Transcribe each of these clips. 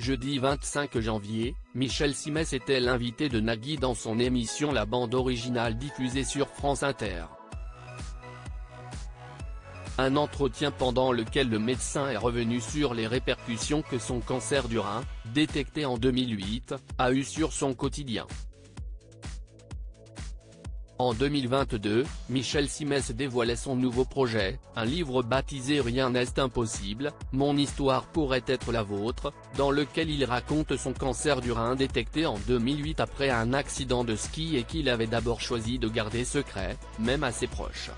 Jeudi 25 janvier, Michel Simès était l'invité de Nagui dans son émission La Bande Originale diffusée sur France Inter. Un entretien pendant lequel le médecin est revenu sur les répercussions que son cancer du rein, détecté en 2008, a eu sur son quotidien. En 2022, Michel Simès dévoilait son nouveau projet, un livre baptisé Rien n'est impossible, mon histoire pourrait être la vôtre, dans lequel il raconte son cancer du rein détecté en 2008 après un accident de ski et qu'il avait d'abord choisi de garder secret, même à ses proches.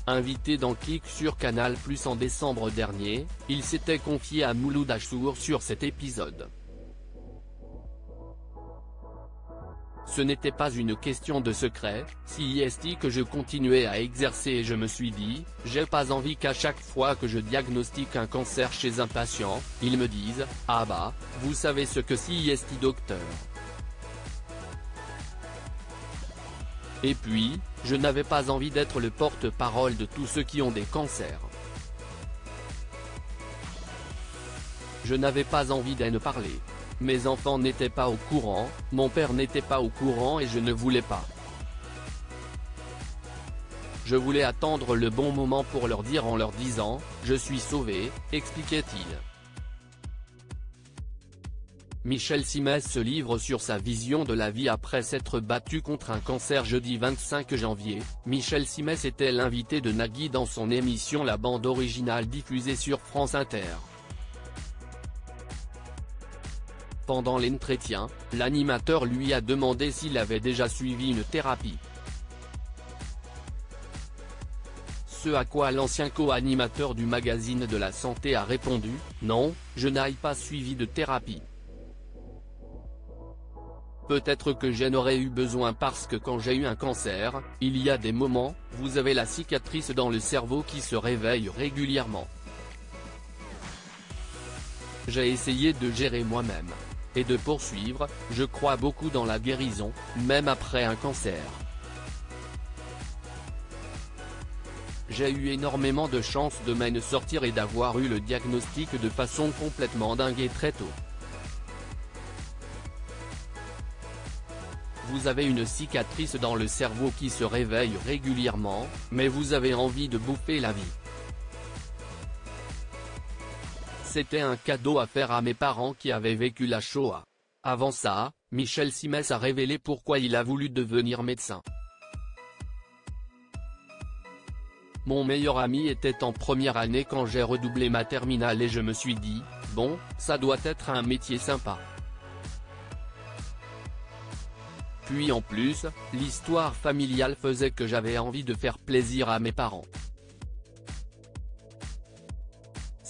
Invité dans Click sur Canal+ en décembre dernier, il s'était confié à Mouloud Achour sur cet épisode. Ce n'était pas une question de secret, c'est que je continuais à exercer et je me suis dit, j'ai pas envie qu'à chaque fois que je diagnostique un cancer chez un patient, ils me disent, ah bah, vous savez ce que c'est docteur. Et puis, je n'avais pas envie d'être le porte-parole de tous ceux qui ont des cancers. Je n'avais pas envie d'en parler. Mes enfants n'étaient pas au courant, mon père n'était pas au courant et je ne voulais pas. Je voulais attendre le bon moment pour leur dire en leur disant, je suis sauvé, expliquait-il. Michel Simès se livre sur sa vision de la vie après s'être battu contre un cancer. Jeudi 25 janvier, Michel Simès était l'invité de Nagui dans son émission La Bande Originale diffusée sur France Inter. Pendant l'entretien, l'animateur lui a demandé s'il avait déjà suivi une thérapie. Ce à quoi l'ancien co-animateur du magazine de la santé a répondu, non, je n'ai pas suivi de thérapie. Peut-être que j'en aurais eu besoin parce que quand j'ai eu un cancer, il y a des moments, vous avez la cicatrice dans le cerveau qui se réveille régulièrement. J'ai essayé de gérer moi-même. Et de poursuivre, je crois beaucoup dans la guérison, même après un cancer. J'ai eu énormément de chance de m'en sortir et d'avoir eu le diagnostic de façon complètement dingue et très tôt. Vous avez une cicatrice dans le cerveau qui se réveille régulièrement, mais vous avez envie de bouffer la vie. C'était un cadeau à faire à mes parents qui avaient vécu la Shoah. Avant ça, Michel Simès a révélé pourquoi il a voulu devenir médecin. Mon meilleur ami était en première année quand j'ai redoublé ma terminale et je me suis dit, bon, ça doit être un métier sympa. Puis en plus, l'histoire familiale faisait que j'avais envie de faire plaisir à mes parents.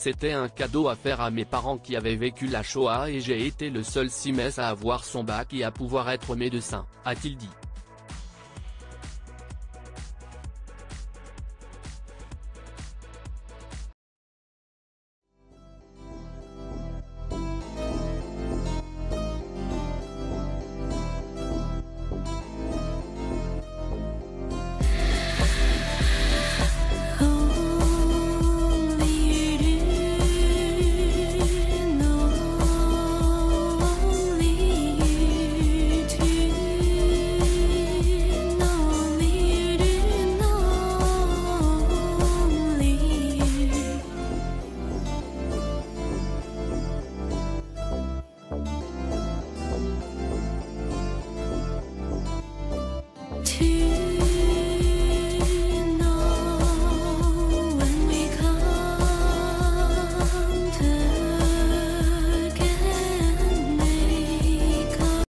C'était un cadeau à faire à mes parents qui avaient vécu la Shoah et j'ai été le seul Simès à avoir son bac et à pouvoir être médecin, a-t-il dit.